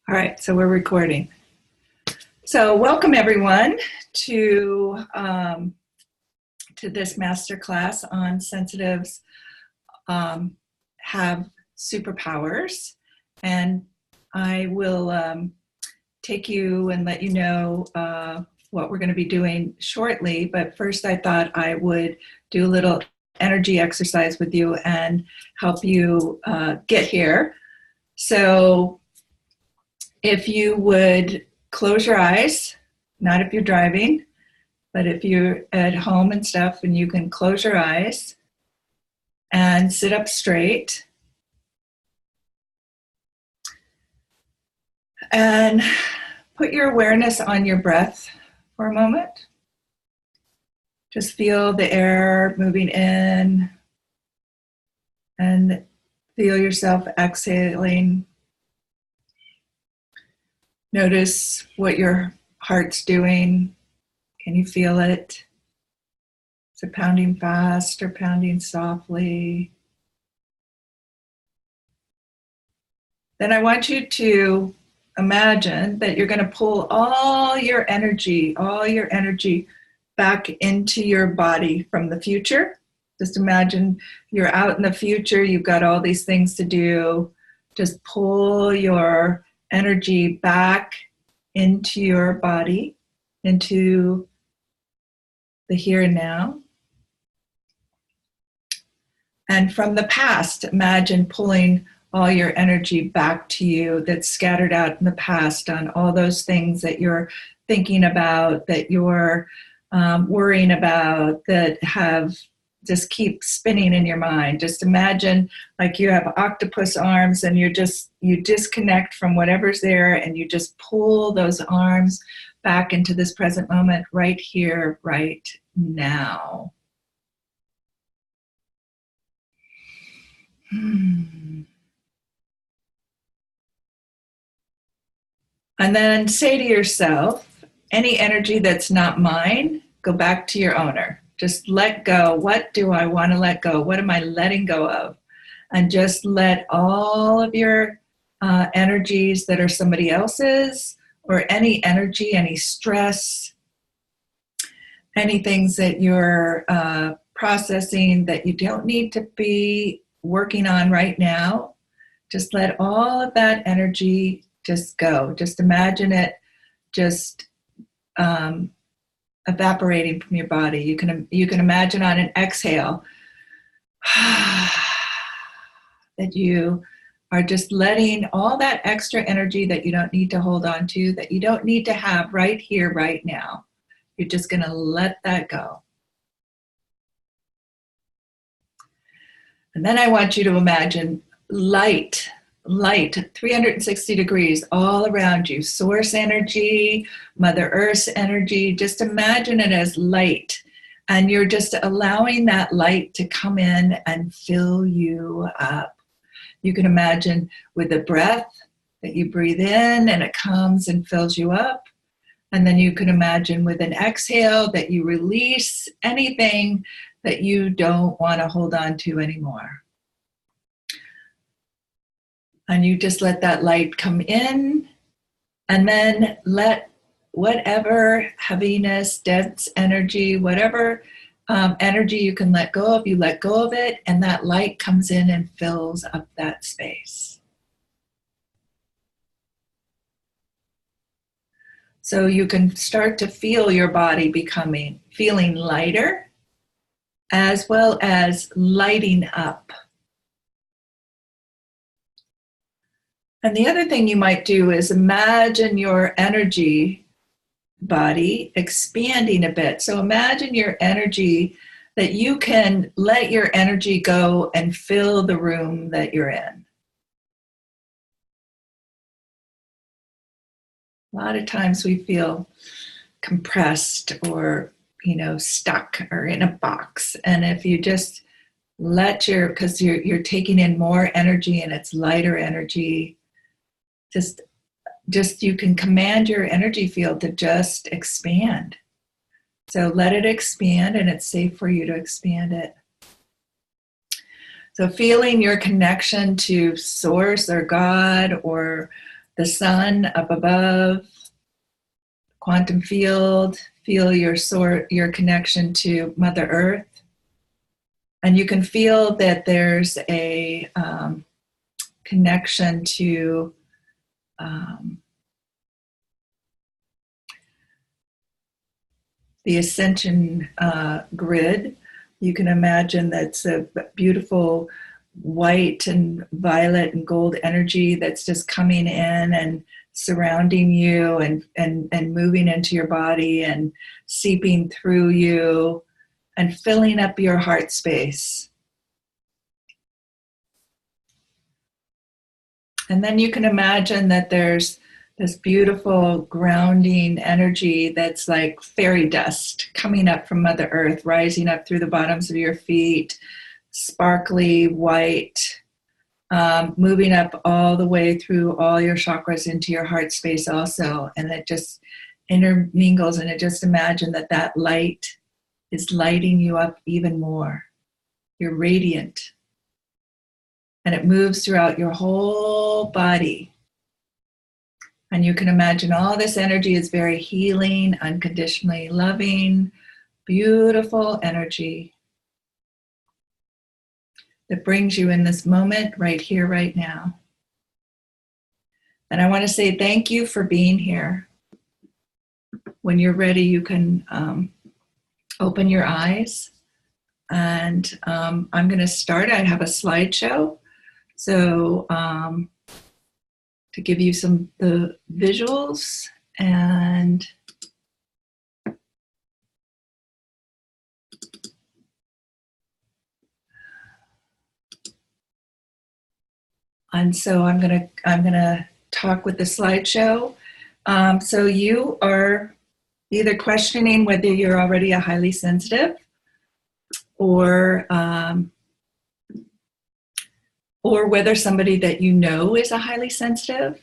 All right, so we're recording. So welcome everyone to this masterclass on sensitives have superpowers, and I will take you and let you know what we're going to be doing shortly. But first, I thought I would do a little energy exercise with you and help you get here. So if you would close your eyes, not if you're driving, but if you're at home and stuff, and you can close your eyes and sit up straight. And put your awareness on your breath for a moment. Just feel the air moving in and feel yourself exhaling. Notice what your heart's doing. Can you feel it? Is it pounding fast or pounding softly? Then I want you to imagine that you're going to pull all your energy back into your body from the future. Just imagine you're out in the future, you've got all these things to do. Just pull your energy back into your body, into the here and now. And from the past, imagine pulling all your energy back to you that's scattered out in the past on all those things that you're thinking about, that you're worrying about, that have just keep spinning in your mind. Just imagine like you have octopus arms and you disconnect from whatever's there and you just pull those arms back into this present moment right here, right now. And then say to yourself, any energy that's not mine, go back to your owner. Just let go. What do I want to let go? What am I letting go of? And just let all of your energies that are somebody else's, or any energy, any stress, any things that you're processing that you don't need to be working on right now, just let all of that energy just go. Just imagine it just evaporating from your body. You can imagine on an exhale that you are just letting all that extra energy that you don't need to hold on to, that you don't need to have right here, right now. You're just going to let that go. And then I want you to imagine light 360 degrees all around you. Source energy, Mother Earth's energy. Just imagine it as light. And you're just allowing that light to come in and fill you up. You can imagine with the breath that you breathe in and it comes and fills you up. And then you can imagine with an exhale that you release anything that you don't want to hold on to anymore. And you just let that light come in, and then let whatever heaviness, dense energy, whatever energy you can let go of, you let go of it, and that light comes in and fills up that space. So you can start to feel your body feeling lighter, as well as lighting up. And the other thing you might do is imagine your energy body expanding a bit. So imagine your energy, that you can let your energy go and fill the room that you're in. A lot of times we feel compressed or, stuck or in a box. And if you just let because you're taking in more energy and it's lighter energy, just you can command your energy field to just expand. So let it expand, and it's safe for you to expand it. So feeling your connection to Source or God or the sun up above, quantum field, feel your connection to Mother Earth. And you can feel that there's a connection to the ascension grid. You can imagine that's a beautiful white and violet and gold energy that's just coming in and surrounding you and moving into your body and seeping through you and filling up your heart space. And then you can imagine that there's this beautiful grounding energy that's like fairy dust coming up from Mother Earth, rising up through the bottoms of your feet, sparkly white, moving up all the way through all your chakras into your heart space also. And it just intermingles, and just imagine that that light is lighting you up even more. You're radiant. And it moves throughout your whole body. And you can imagine all this energy is very healing, unconditionally loving, beautiful energy that brings you in this moment right here, right now. And I want to say thank you for being here. When you're ready, you can open your eyes. And I'm going to start. I have a slideshow. So to give you the visuals, and so I'm gonna talk with the slideshow. So you are either questioning whether you're already a highly sensitive, or whether somebody that you know is a highly sensitive.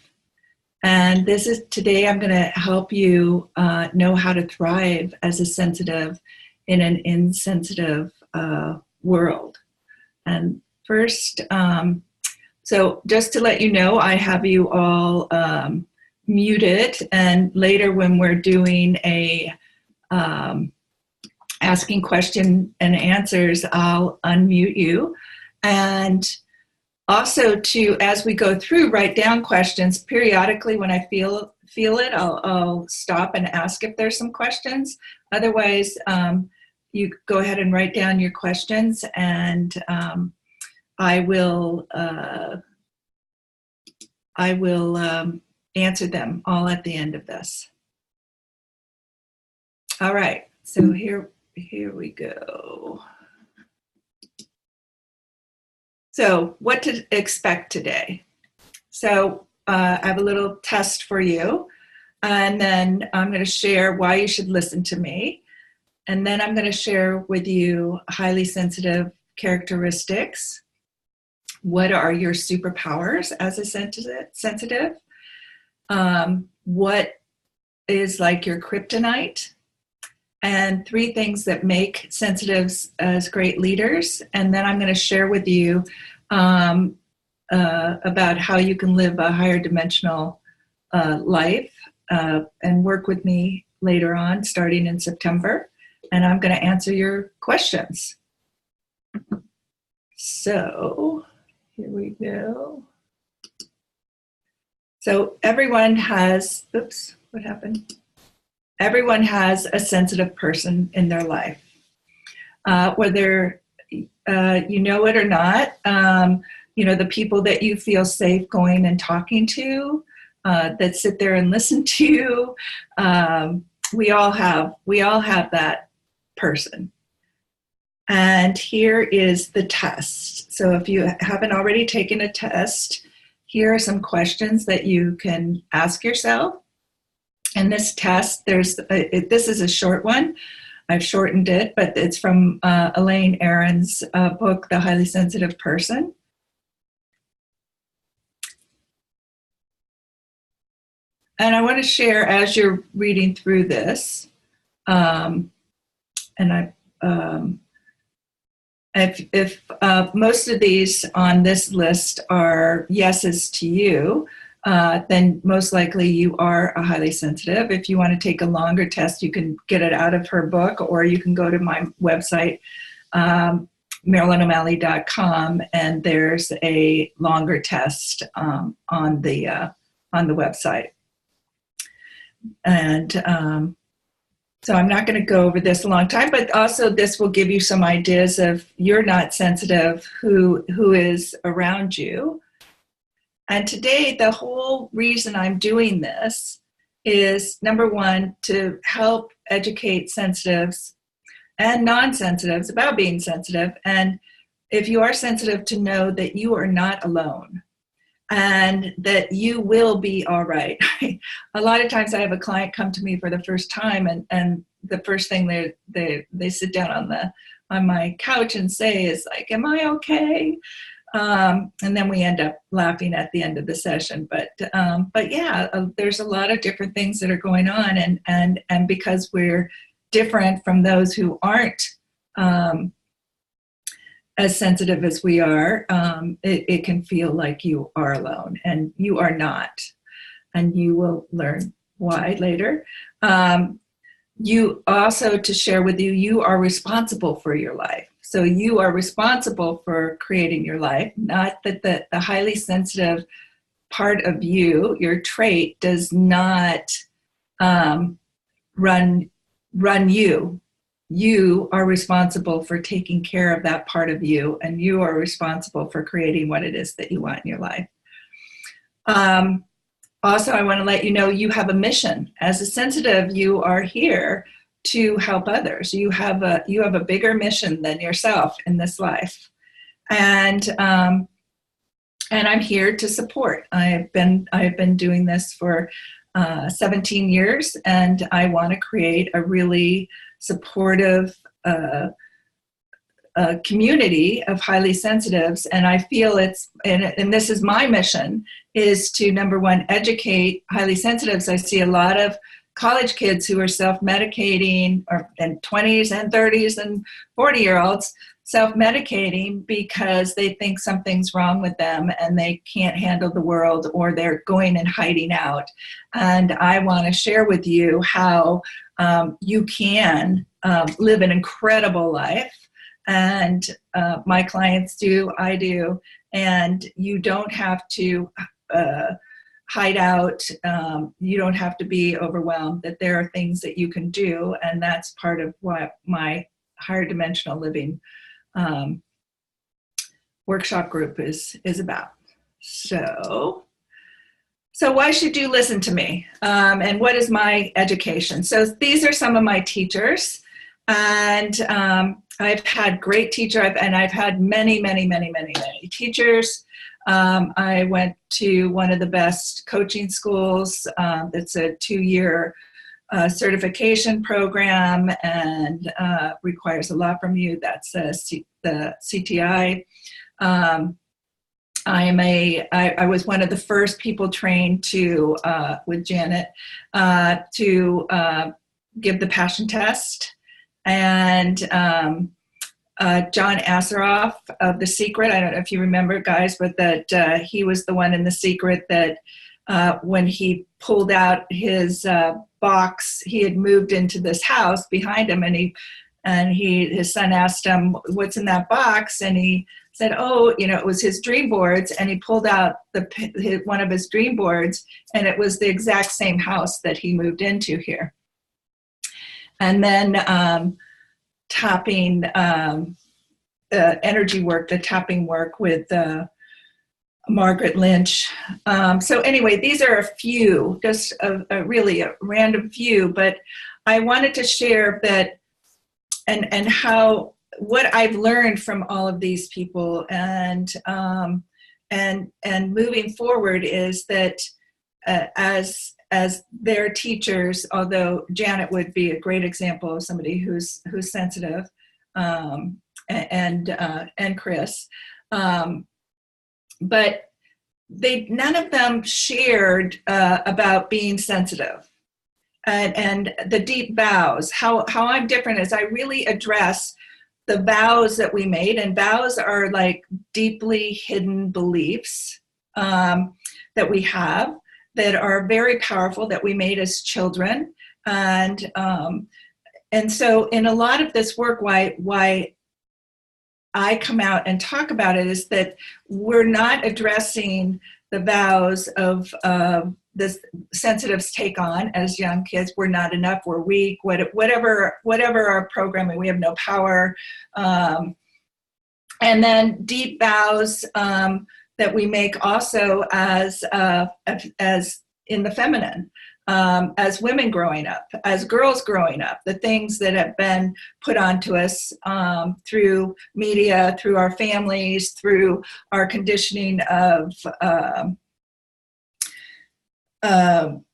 And today I'm going to help you know how to thrive as a sensitive in an insensitive world. And first, so just to let you know, I have you all muted, and later when we're doing a asking question and answers, I'll unmute you. And also, as we go through, write down questions periodically. When I feel it, I'll stop and ask if there's some questions. Otherwise, you go ahead and write down your questions, and I will answer them all at the end of this. All right. So here we go. So what to expect today. So I have a little test for you, and then I'm going to share why you should listen to me. And then I'm going to share with you highly sensitive characteristics. What are your superpowers as a sensitive? What is like your kryptonite? And 3 things that make sensitives as great leaders. And then I'm going to share with you about how you can live a higher dimensional life and work with me later on, starting in September. And I'm going to answer your questions. So here we go. So everyone has, oops, what happened? Everyone has a sensitive person in their life. Whether you know it or not, the people that you feel safe going and talking to, that sit there and listen to you, we all have that person. And here is the test. So if you haven't already taken a test, here are some questions that you can ask yourself. And this test, this is a short one. I've shortened it, but it's from Elaine Aron's book, The Highly Sensitive Person. And I want to share, as you're reading through this, if most of these on this list are yeses to you, then most likely you are a highly sensitive. If you want to take a longer test, you can get it out of her book, or you can go to my website, MarilynO'Malley.com, and there's a longer test on the website. And so I'm not going to go over this a long time, but also this will give you some ideas of you're not sensitive, who is around you. And today, the whole reason I'm doing this is, number one, to help educate sensitives and non-sensitives about being sensitive. And if you are sensitive, to know that you are not alone and that you will be all right. A lot of times I have a client come to me for the first time, and the first thing they sit down on my couch and say is like, "Am I okay?" And then we end up laughing at the end of the session. But yeah, there's a lot of different things that are going on, and because we're different from those who aren't as sensitive as we are, it can feel like you are alone, and you are not. And you will learn why later. You also, to share with you, you are responsible for your life. So you are responsible for creating your life, not that the highly sensitive part of you, your trait, does not run you. You are responsible for taking care of that part of you, and you are responsible for creating what it is that you want in your life. Also, I want to let you know you have a mission. As a sensitive, you are here to help others. You have a bigger mission than yourself in this life, and I'm here to support. I've been doing this for 17 years, and I want to create a really supportive community of highly sensitives. And I feel and this is my mission, is to, number one, educate highly sensitives. I see a lot of college kids who are self-medicating, or in 20s and 30s and 40-year-olds self-medicating because they think something's wrong with them and they can't handle the world, or they're going and hiding out. And I want to share with you how you can live an incredible life. And my clients do, I do, and you don't have to hide out. You don't have to be overwhelmed, that there are things that you can do. And that's part of what my higher dimensional living workshop group is about. So why should you listen to me? And what is my education? So these are some of my teachers. And I've had great teachers, and I've had many teachers. I went to one of the best coaching schools. That's a 2-year certification program, and requires a lot from you. That's the CTI. I was one of the first people trained to, with Janet, to give the passion test. And John Asseroff of The Secret, I don't know if you remember, guys, but that he was the one in The Secret that when he pulled out his box, he had moved into this house behind him, and his son asked him, "What's in that box?" And he said, "Oh, it was his dream boards." And he pulled out one of his dream boards, and it was the exact same house that he moved into here. And then tapping energy work, the tapping work with Margaret Lynch. So anyway, these are a few, just really a random few, but I wanted to share that and how what I've learned from all of these people, and moving forward is that as their teachers, although Janet would be a great example of somebody who's sensitive, and Chris, but none of them shared about being sensitive and the deep vows. How I'm different is I really address the vows that we made, and vows are like deeply hidden beliefs that that we have that are very powerful that we made as children. And so in a lot of this work, why I come out and talk about it is that we're not addressing the vows of the sensitives take on as young kids. We're not enough, we're weak, whatever our programming, we have no power. And then deep vows that we make also as in the feminine. As women growing up, as girls growing up, the things that have been put onto us through media, through our families, through our conditioning of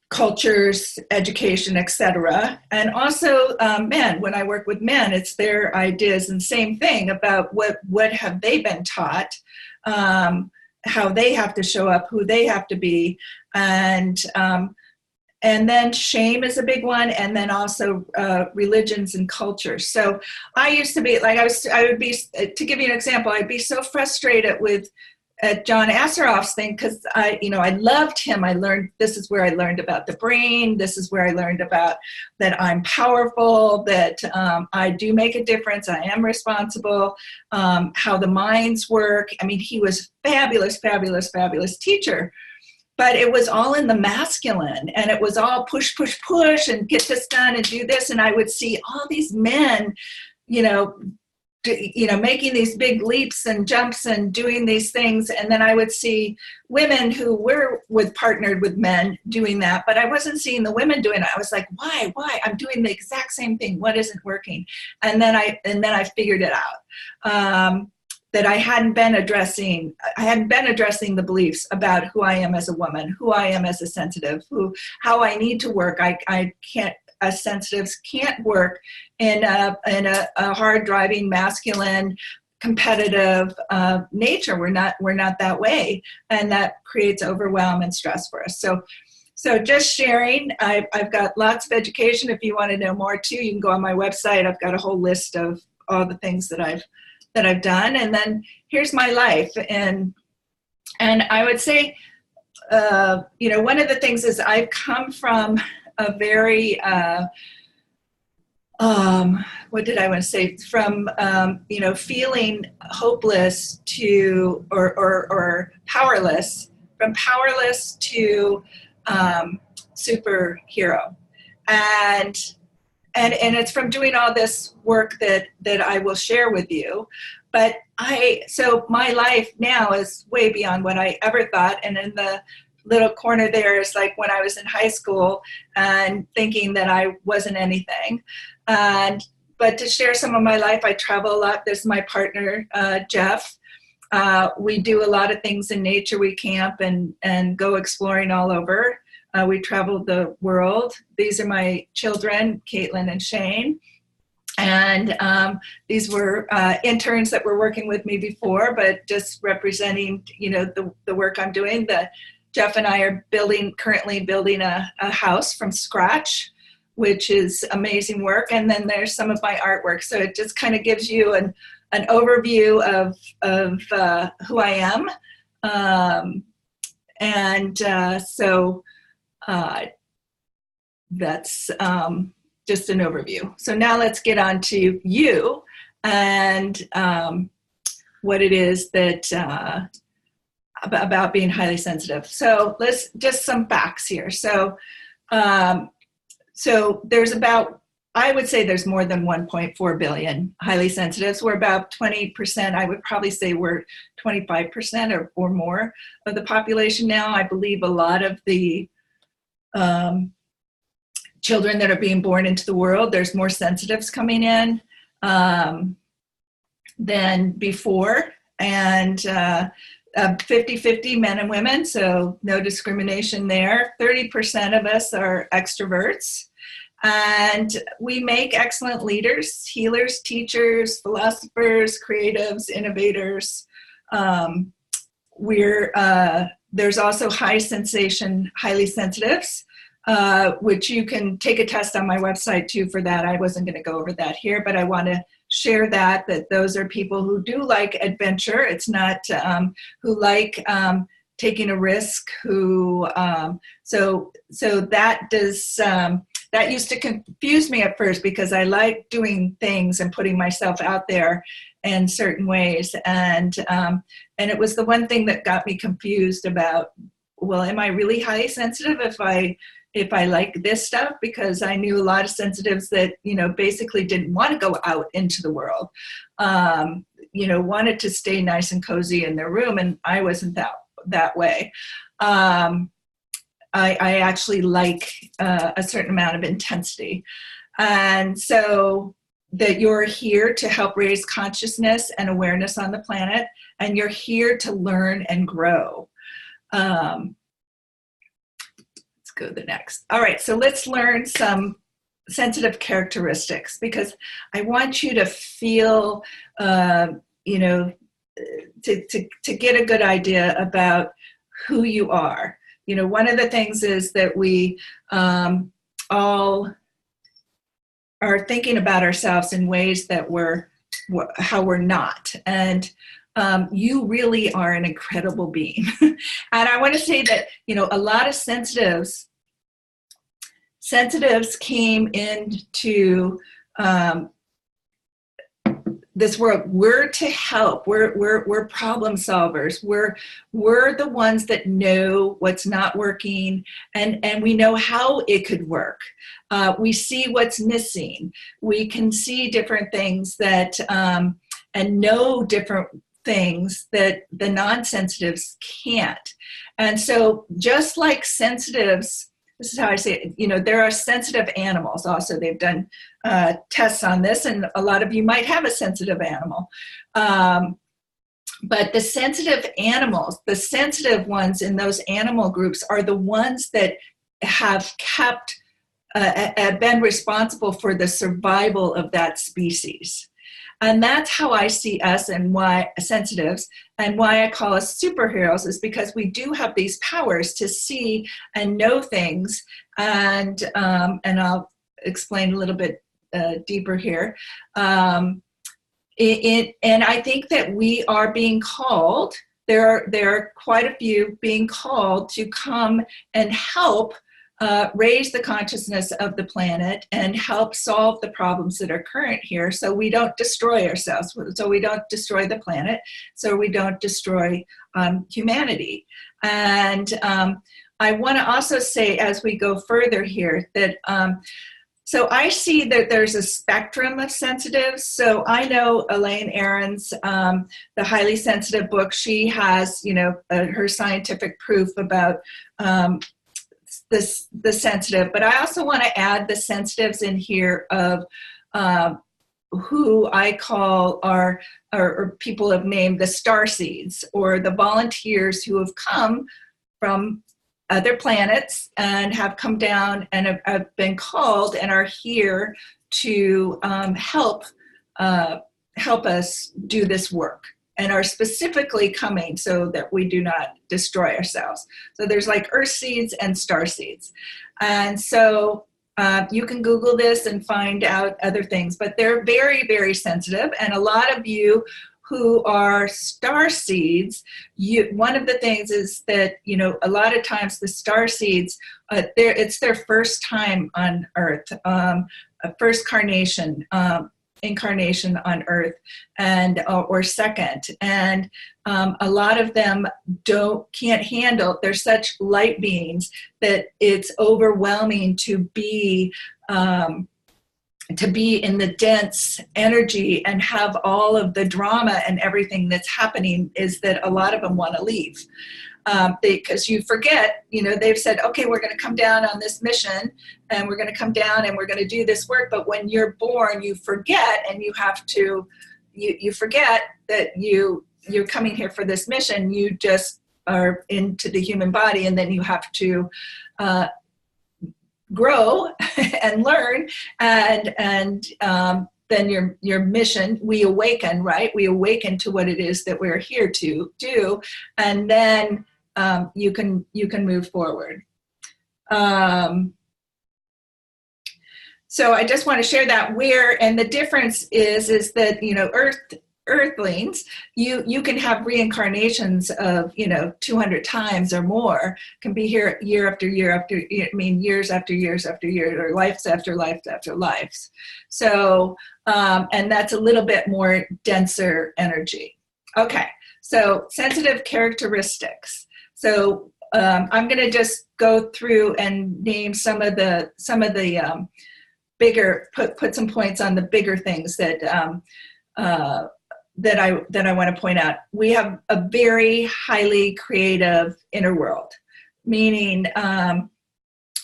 cultures, education, etc. And also men, when I work with men, it's their ideas and same thing about what have they been taught, how they have to show up, who they have to be, and then shame is a big one, and then also religions and cultures. So I used to be like, I would be, to give you an example, I'd be so frustrated with John Asseroff's thing because I loved him. This is where I learned about the brain. This is where I learned about that I'm powerful, that I do make a difference. I am responsible, how the minds work. I mean, he was fabulous, fabulous, fabulous teacher. But it was all in the masculine, and it was all push, push, push, and get this done and do this. And I would see all these men, making these big leaps and jumps and doing these things. And then I would see women who were partnered with men doing that, but I wasn't seeing the women doing it. I was like, why? I'm doing the exact same thing. What isn't working? And then I figured it out. That I hadn't been addressing the beliefs about who I am as a woman, who I am as a sensitive, how I need to work. I can't, as sensitives can't work in a hard driving, masculine, competitive nature. We're not that way, and that creates overwhelm and stress for us. So just sharing. I've got lots of education. If you want to know more too, you can go on my website. I've got a whole list of all the things that I've done, and then here's my life. And I would say, one of the things is I've come from a very, what did I want to say? From, feeling hopeless to, or powerless, from powerless to superhero. And it's from doing all this work that I will share with you. But so my life now is way beyond what I ever thought. And in the little corner there is like when I was in high school and thinking that I wasn't anything. But to share some of my life, I travel a lot. There's my partner, Jeff. We do a lot of things in nature. We camp and go exploring all over. We traveled the world. These are my children, Caitlin and Shane. And these were interns that were working with me before, but just representing, the work I'm doing. Jeff and I are currently building a house from scratch, which is amazing work. And then there's some of my artwork. So it just kind of gives you an overview of who I am. So that's just an overview. So now let's get on to you and what it is that about being highly sensitive. So let's just some facts here. So there's I would say there's more than 1.4 billion highly sensitives. We're about 20%. I would probably say we're 25% or more of the population now. I believe a lot of the children that are being born into the world, there's more sensitives coming in than before. And 50-50 men and women, so no discrimination there. 30% of us are extroverts. And we make excellent leaders, healers, teachers, philosophers, creatives, innovators. There's also high sensation, highly sensitives, which you can take a test on my website too for that. I wasn't going to go over that here, but I want to share that those are people who do like adventure. It's not who like taking a risk, who so that does that used to confuse me at first, because I like doing things and putting myself out there in certain ways, and it was the one thing that got me confused about, well, am I really highly sensitive if I like this stuff? Because I knew a lot of sensitives that, you know, basically didn't want to go out into the world, you know, wanted to stay nice and cozy in their room, and I wasn't that way. I actually like a certain amount of intensity. And so that you're here to help raise consciousness and awareness on the planet, and you're here to learn and grow. Let's go to the next. All right, so let's learn some sensitive characteristics, because I want you to feel, you know, to get a good idea about who you are. You know, one of the things is that we all are thinking about ourselves in ways that how we're not. And you really are an incredible being. And I want to say that, you know, a lot of sensitives came into this world. We're to help. We're problem solvers. We're the ones that know what's not working, and we know how it could work. We see what's missing. We can see different things that and know different things that the non-sensitives can't. And so just like sensitives, this is how I say it, you know, there are sensitive animals also. They've done tests on this, and a lot of you might have a sensitive animal. But the sensitive animals, the sensitive ones in those animal groups, are the ones that have been responsible for the survival of that species. And that's how I see us, and why sensitives, and why I call us superheroes, is because we do have these powers to see and know things. And I'll explain a little bit deeper here. And I think that we are being called, there are quite a few being called to come and help raise the consciousness of the planet and help solve the problems that are current here, so we don't destroy ourselves, so we don't destroy the planet, so we don't destroy humanity. And I want to also say, as we go further here, that so I see that there's a spectrum of sensitives. So I know Elaine Aron's The Highly Sensitive book. She has, you know, her scientific proof about the sensitive, but I also want to add the sensitives in here of who I call or people have named the starseeds, or the volunteers who have come from other planets and have come down and have been called and are here to help us do this work, and are specifically coming so that we do not destroy ourselves. So there's like earth seeds and star seeds. And so you can Google this and find out other things, but they're very, very sensitive. And a lot of you who are star seeds, one of the things is that, you know, a lot of times the star seeds, it's their first time on Earth, a first incarnation on Earth, and or second, and a lot of them can't handle. They're such light beings that it's overwhelming to be in the dense energy and have all of the drama and everything that's happening. Is that a lot of them want to leave. Because you forget, you know, they've said, okay, we're going to come down on this mission, and we're going to come down and we're going to do this work. But when you're born, you forget, and you have to, you forget that you're coming here for this mission. You just are into the human body, and then you have to grow and learn, and then your mission, we awaken, right? We awaken to what it is that we're here to do, and then you can move forward. So I just want to share that and the difference is that, you know, Earth earthlings, you can have reincarnations of, 200 times or more, can be here year after year after, years after years after years, or lives after lives after lives. So, and that's a little bit more denser energy. Okay, so sensitive characteristics. So I'm going to just go through and name some of the bigger, put some points on the bigger things that that I want to point out. We have a very highly creative inner world, meaning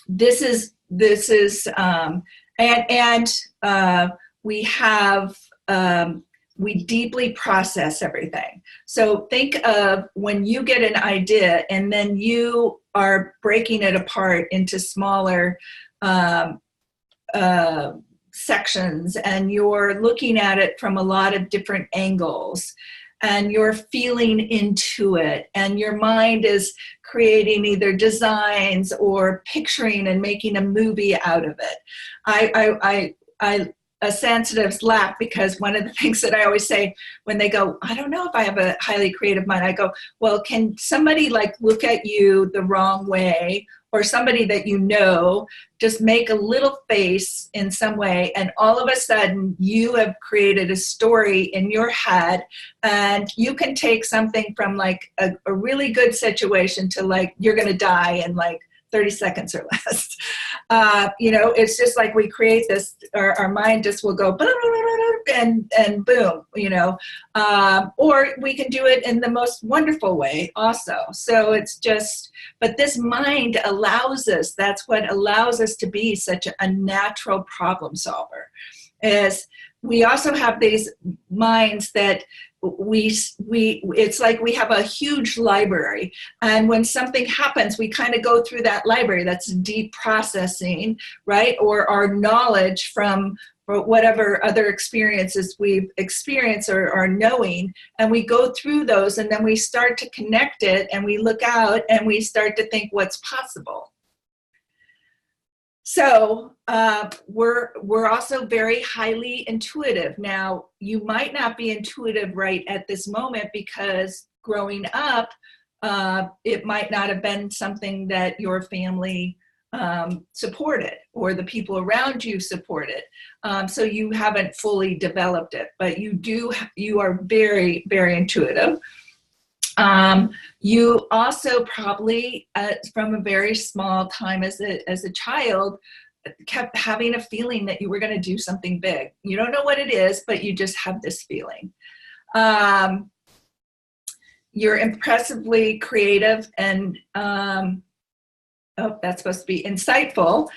this is we have we deeply process everything. So think of when you get an idea and then you are breaking it apart into smaller sections, and you're looking at it from a lot of different angles, and you're feeling into it, and your mind is creating either designs or picturing and making a movie out of it. Sensitives laugh, because one of the things that I always say when they go, I don't know if I have a highly creative mind, I go, well, can somebody like look at you the wrong way, or somebody that just make a little face in some way, and all of a sudden you have created a story in your head, and you can take something from like a really good situation to like you're going to die in like 30 seconds or less. It's just like we create this, our mind just will go and boom, or we can do it in the most wonderful way also. So it's just, but this mind allows us, that's what allows us to be such a natural problem solver, is we also have these minds that it's like we have a huge library, and when something happens, we kind of go through that library. That's deep processing, right? Or our knowledge from whatever other experiences we've experienced or knowing, and we go through those, and then we start to connect it, and we look out and we start to think what's possible. So we're also very highly intuitive. Now, you might not be intuitive right at this moment, because growing up, it might not have been something that your family supported, or the people around you supported. So you haven't fully developed it, but you are very, very intuitive. You also probably, from a very small time as a child, kept having a feeling that you were going to do something big. You don't know what it is, but you just have this feeling. You're impressively creative and, that's supposed to be insightful.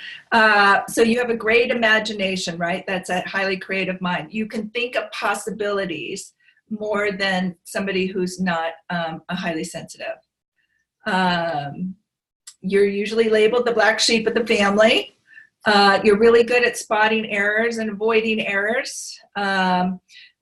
So you have a great imagination, right? That's a highly creative mind. You can think of possibilities more than somebody who's not a highly sensitive. You're usually labeled the black sheep of the family. You're really good at spotting errors and avoiding errors,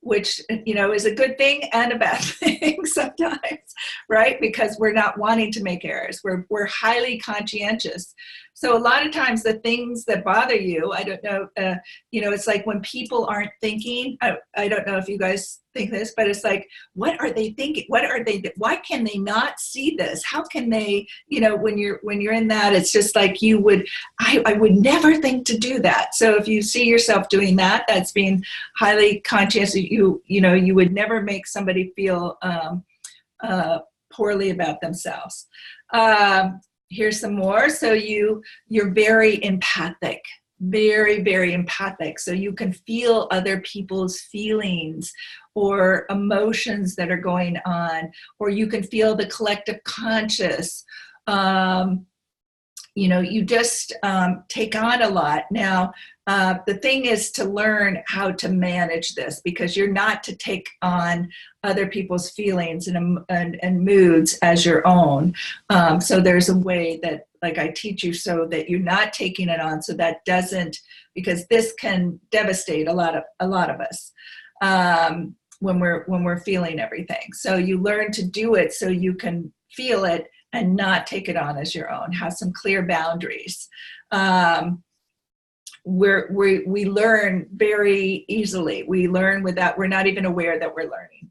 which is a good thing and a bad thing sometimes, right? Because we're not wanting to make errors. We're highly conscientious. So a lot of times the things that bother you, I don't know, it's like when people aren't thinking, I don't know if you guys think this, but it's like, what are they thinking? Why can they not see this? How can they, when you're in that, it's just like I would never think to do that. So if you see yourself doing that, that's being highly conscious. You would never make somebody feel poorly about themselves. Here's some more. So you're very empathic, very, very empathic. So you can feel other people's feelings or emotions that are going on, or you can feel the collective conscious. You just take on a lot. Now, the thing is to learn how to manage this, because you're not to take on other people's feelings and moods as your own. So there's a way that, like, I teach you so that you're not taking it on, so that doesn't, because this can devastate a lot of us when we're feeling everything. So you learn to do it so you can feel it and not take it on as your own. Have some clear boundaries. we learn very easily. We learn without, we're not even aware that we're learning.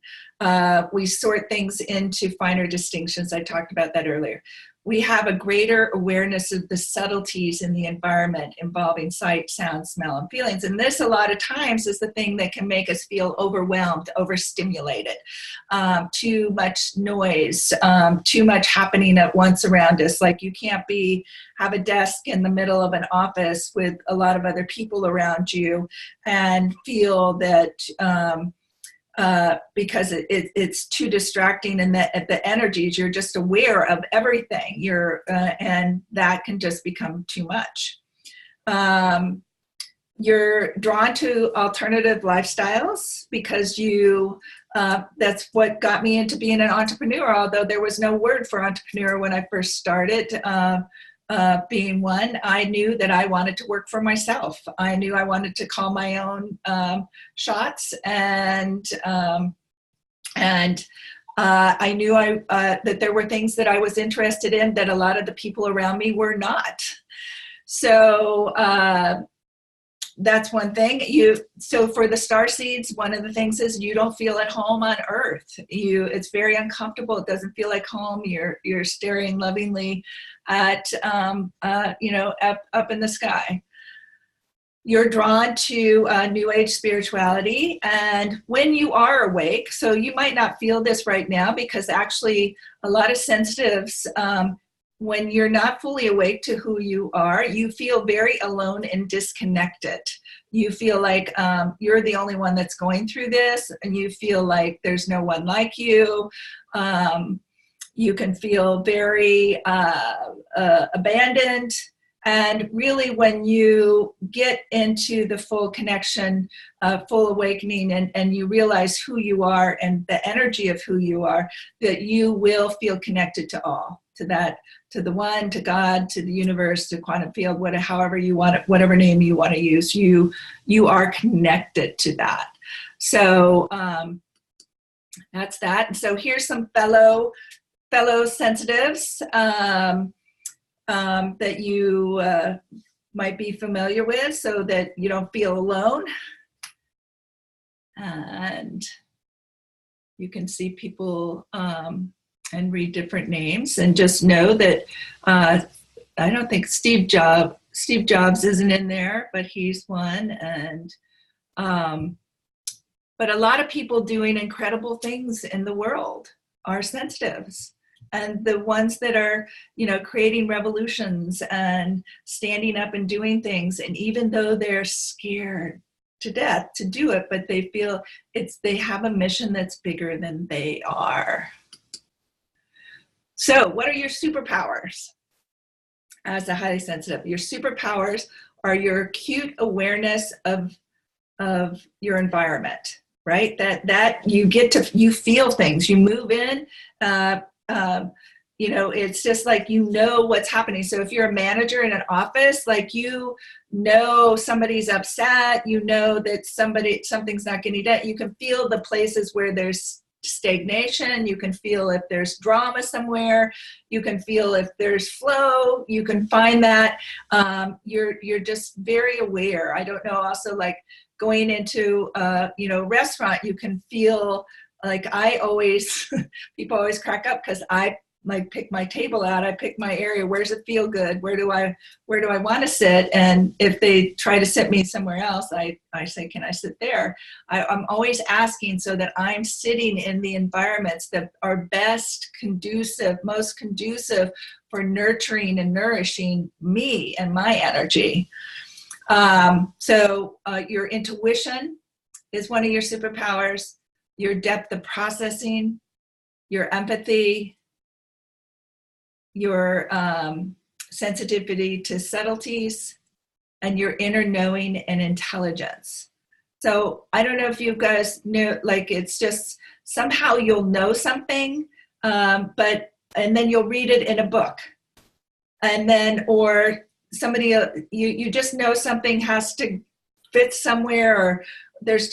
We sort things into finer distinctions. I talked about that earlier. We have a greater awareness of the subtleties in the environment involving sight, sound, smell, and feelings. And this, a lot of times, is the thing that can make us feel overwhelmed, overstimulated, too much noise, too much happening at once around us. Like you can't have a desk in the middle of an office with a lot of other people around you and feel that because it's too distracting, and that the energies, you're just aware of everything, and that can just become too much. You're drawn to alternative lifestyles because that's what got me into being an entrepreneur, although there was no word for entrepreneur when I first started. Being one, I knew that I wanted to work for myself. I knew I wanted to call my own shots, and I knew that there were things that I was interested in that a lot of the people around me were not. So that's one thing. So for the starseeds, one of the things is you don't feel at home on Earth. It's very uncomfortable. It doesn't feel like home. You're staring lovingly at up in the sky. You're drawn to New Age spirituality, and when you are awake, so you might not feel this right now because actually a lot of sensitives, when you're not fully awake to who you are, you feel very alone and disconnected. You feel like you're the only one that's going through this, and you feel like there's no one like you. You can feel very abandoned. And really, when you get into the full connection, full awakening, and you realize who you are and the energy of who you are, that you will feel connected to all, to the one, to God, to the universe, to quantum field, however you want it, whatever name you want to use, you are connected to that. So that's that. And so here's some fellow sensitives that you might be familiar with, so that you don't feel alone. And you can see people and read different names, and just know that I don't think Steve Jobs isn't in there, but he's one. And but a lot of people doing incredible things in the world are sensitives. And the ones that are, creating revolutions and standing up and doing things, and even though they're scared to death to do it, but they feel they have a mission that's bigger than they are. So what are your superpowers as a highly sensitive? Your superpowers are your acute awareness of your environment, right? That you feel things, you move in, it's just like, what's happening. So if you're a manager in an office, like, somebody's upset, that something's not getting done. You can feel the places where there's stagnation. You can feel if there's drama somewhere. You can feel if there's flow. You can find that. You're just very aware. I don't know. Also, like going into restaurant, you can feel like people always crack up because I like pick my table out. I pick my area. Where's it feel good? Where do I want to sit? And if they try to sit me somewhere else, I say, can I sit there? I'm always asking so that I'm sitting in the environments that are most conducive for nurturing and nourishing me and my energy. So your intuition is one of your superpowers. Your depth of processing, your empathy, your sensitivity to subtleties, and your inner knowing and intelligence. So I don't know if you guys know, like, it's just somehow you'll know something, and then you'll read it in a book, and then, or somebody, you just know something has to fit somewhere, or there's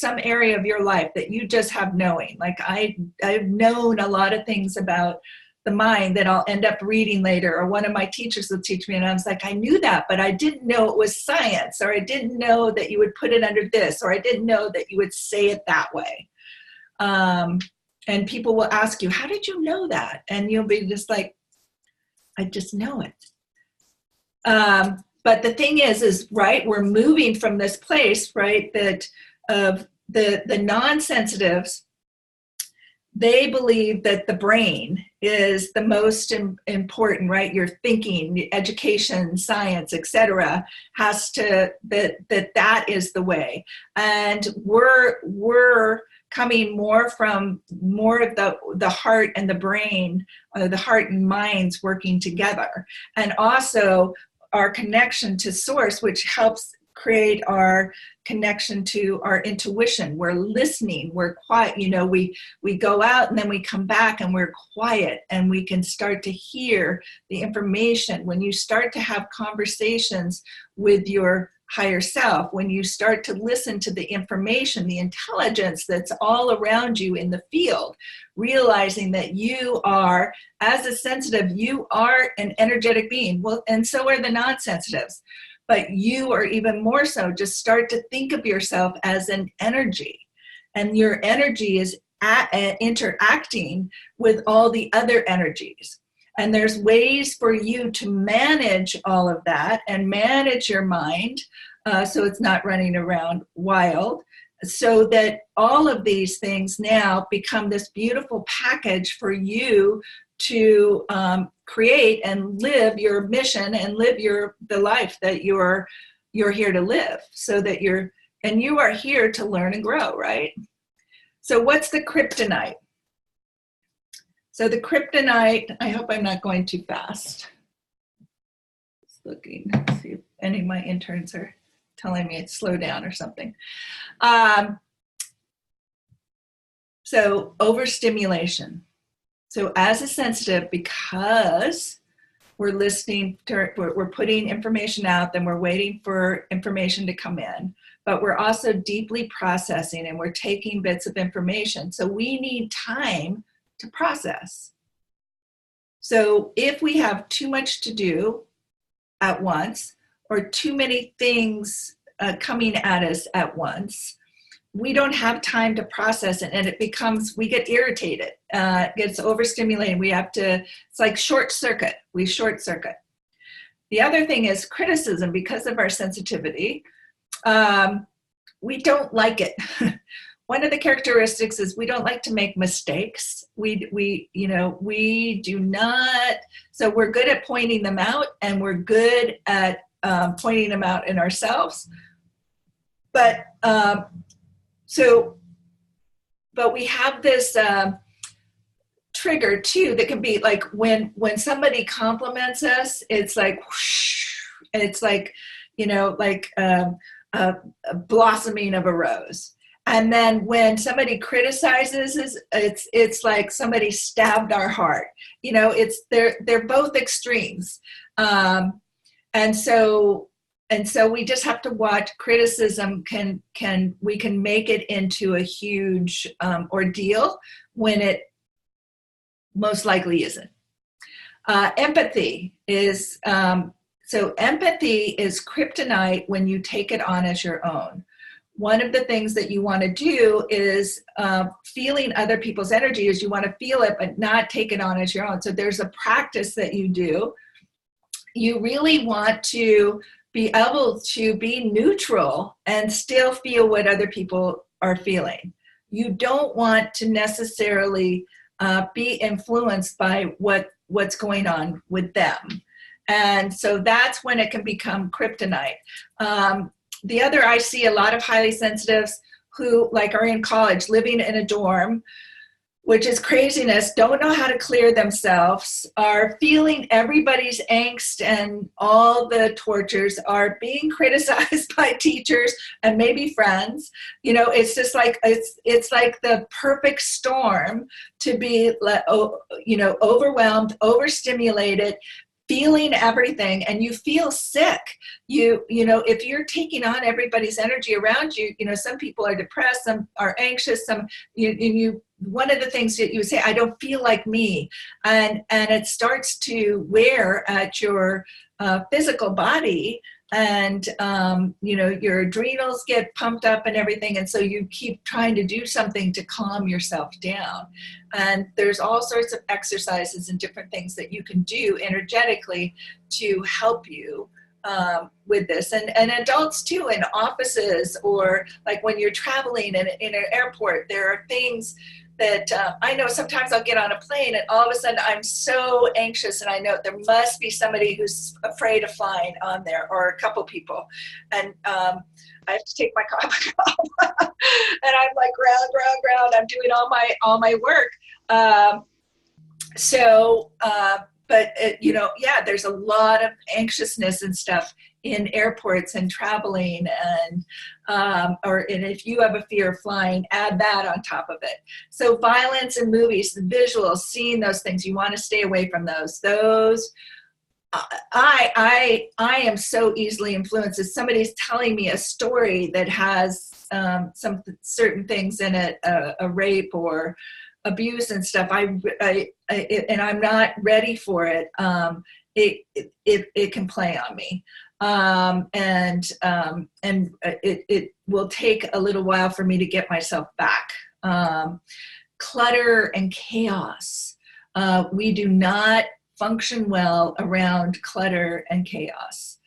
some area of your life that you just have knowing. Like I've known a lot of things about the mind that I'll end up reading later, or one of my teachers will teach me, and I was like, I knew that, but I didn't know it was science, or I didn't know that you would put it under this, or I didn't know that you would say it that way. And people will ask you, how did you know that? And you'll be just like, I just know it. But the thing is, right, we're moving from this place, right, that of the non-sensitives, they believe that the brain is the most important, right? Your thinking, education, science, etc., has to, that is the way. And we're coming more from more of the heart and the brain, the heart and minds working together. And also our connection to source, which helps create our connection to our intuition. We're listening, we're quiet, you know, we go out and then we come back and we're quiet, and we can start to hear the information. When you start to have conversations with your higher self, when you start to listen to the information, the intelligence that's all around you in the field, realizing that you are, as a sensitive, you are an energetic being. Well, and so are the non-sensitives. But you are even more so. Just start to think of yourself as an energy, and your energy is interacting with all the other energies. And there's ways for you to manage all of that and manage your mind so it's not running around wild, so that all of these things now become this beautiful package for you to create and live your mission and live the life that you're here to live, so that you are here to learn and grow, right? So what's the kryptonite? So the kryptonite, I hope I'm not going too fast. Just looking, see if any of my interns are telling me it's slow down or something. So overstimulation. So as a sensitive, because we're listening to, we're putting information out, then we're waiting for information to come in, but we're also deeply processing, and we're taking bits of information. So we need time to process. So if we have too much to do at once, or too many things coming at us at once, we don't have time to process it, and it becomes, we get irritated, it gets overstimulated. We have to, it's like short circuit, we short circuit. The other thing is criticism. Because of our sensitivity, we don't like it. One of the characteristics is we don't like to make mistakes. We do not, so we're good at pointing them out, and we're good at pointing them out in ourselves. But but we have this trigger too that can be like when somebody compliments us, it's like whoosh, and it's like, you know, like a blossoming of a rose. And then when somebody criticizes, it's like somebody stabbed our heart. You know, they're both extremes, and so we just have to watch. Criticism we can make it into a huge ordeal when it most likely isn't. Empathy is empathy is kryptonite when you take it on as your own. One of the things that you want to do is feeling other people's energy, is you want to feel it but not take it on as your own. So there's a practice that you do. You really want to be able to be neutral and still feel what other people are feeling. You don't want to necessarily be influenced by what's going on with them. And so that's when it can become kryptonite. The other, I see a lot of highly sensitives who like are in college, living in a dorm, which is craziness, don't know how to clear themselves, are feeling everybody's angst and all the tortures, are being criticized by teachers and maybe friends. You know, it's just like, it's like the perfect storm to be, you know, overwhelmed, overstimulated, feeling everything, and you feel sick. You know, if you're taking on everybody's energy around you, you know, some people are depressed, some are anxious, some one of the things that you would say, I don't feel like me. And it starts to wear at your physical body. And, you know, your adrenals get pumped up and everything. And so you keep trying to do something to calm yourself down. And there's all sorts of exercises and different things that you can do energetically to help you with this. And adults too, in offices, or like when you're traveling in an airport, there are things that I know sometimes I'll get on a plane and all of a sudden I'm so anxious, and I know there must be somebody who's afraid of flying on there, or a couple people, and I have to take my coffee off and I'm like ground, I'm doing all my work. But you know, yeah, there's a lot of anxiousness and stuff in airports and traveling, and if you have a fear of flying, add that on top of it. So violence in movies, the visuals, seeing those things, you want to stay away from those. I am so easily influenced. If somebody's telling me a story that has some certain things in it, a rape or abuse and stuff, and I'm not ready for it, it can play on me. And it will take a little while for me to get myself back. Clutter and chaos. We do not function well around clutter and chaos.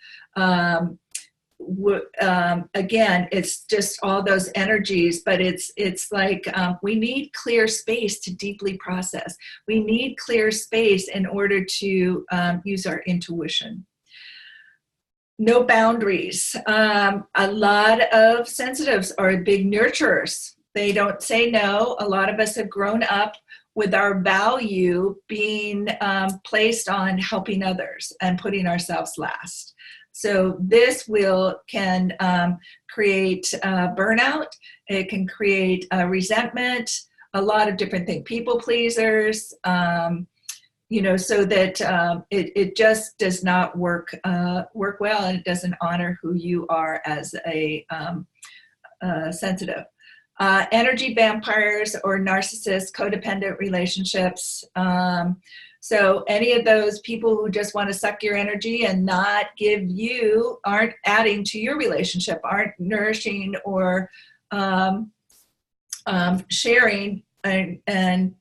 Again, it's just all those energies, but it's like we need clear space to deeply process. We need clear space in order to use our intuition. No boundaries. A lot of sensitives are big nurturers. They don't say no. A lot of us have grown up with our value being placed on helping others and putting ourselves last. So this can create burnout. It can create resentment, a lot of different things. People pleasers, you know, so that it just does not work well, and it doesn't honor who you are as a sensitive. Energy vampires or narcissists, codependent relationships. So any of those people who just want to suck your energy and not aren't adding to your relationship, aren't nourishing or sharing and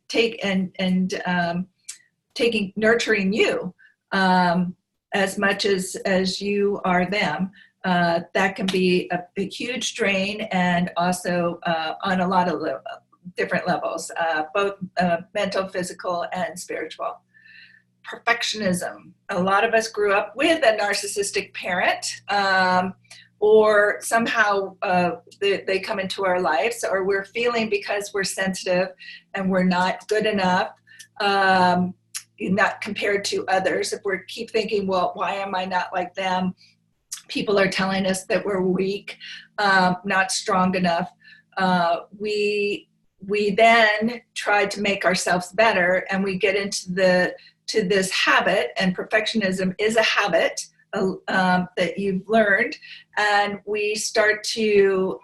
nurturing you as much as you are them. That can be a huge drain, and also on a lot of different levels, both mental, physical, and spiritual. Perfectionism. A lot of us grew up with a narcissistic parent, or somehow they come into our lives, or we're feeling because we're sensitive and we're not good enough, not compared to others. If we keep thinking, well, why am I not like them? People are telling us that we're weak, not strong enough. We then try to make ourselves better, and we get into this habit, and perfectionism is a habit that you've learned, and we start to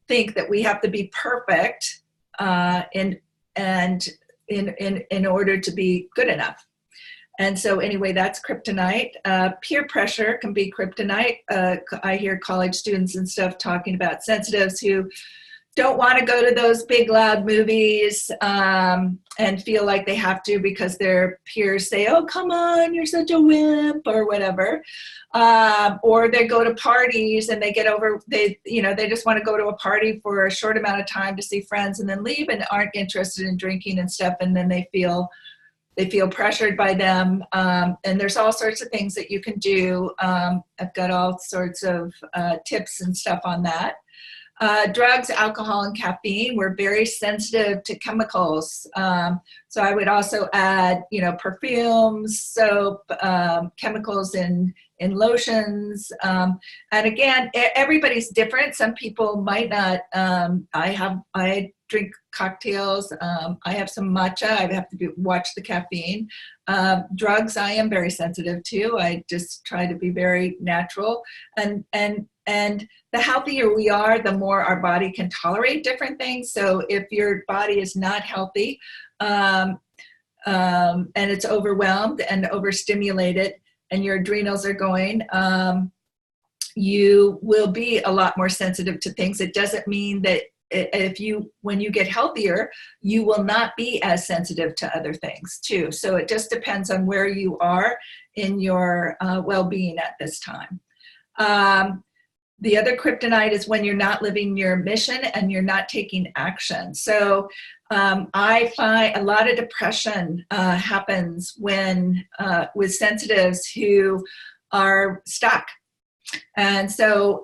think that we have to be perfect in order to be good enough. And so anyway, that's kryptonite. Peer pressure can be kryptonite. I hear college students and stuff talking about sensitives who don't want to go to those big loud movies and feel like they have to because their peers say, oh, come on, you're such a wimp, or whatever. Or they go to parties and they just want to go to a party for a short amount of time to see friends and then leave, and aren't interested in drinking and stuff. And then they feel pressured by them. And there's all sorts of things that you can do. I've got all sorts of tips and stuff on that. Drugs, alcohol, and caffeine. We're very sensitive to chemicals. So I would also add, perfumes, soap, chemicals in lotions. And again, everybody's different. Some people might not. I drink cocktails. I have some matcha. I have to watch the caffeine. Drugs, I am very sensitive to. I just try to be very natural. And the healthier we are, the more our body can tolerate different things. So if your body is not healthy, and it's overwhelmed and overstimulated, and your adrenals are going, you will be a lot more sensitive to things. It doesn't mean that when you get healthier, you will not be as sensitive to other things too. So it just depends on where you are in your well-being at this time. The other kryptonite is when you're not living your mission and you're not taking action. So I find a lot of depression happens when with sensitives who are stuck. And so,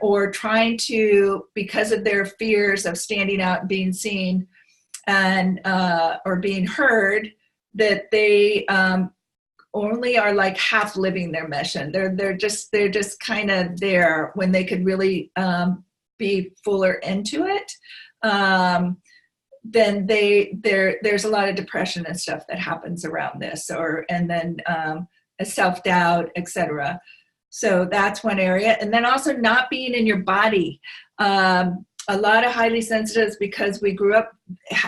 or trying to, because of their fears of standing out and being seen and, or being heard, that they only are like half living their mission. They're just kind of there when they could really be fuller into it. Then there's a lot of depression and stuff that happens around this, and then a self-doubt, etc. So that's one area. And then also not being in your body. A lot of highly sensitives, because we grew up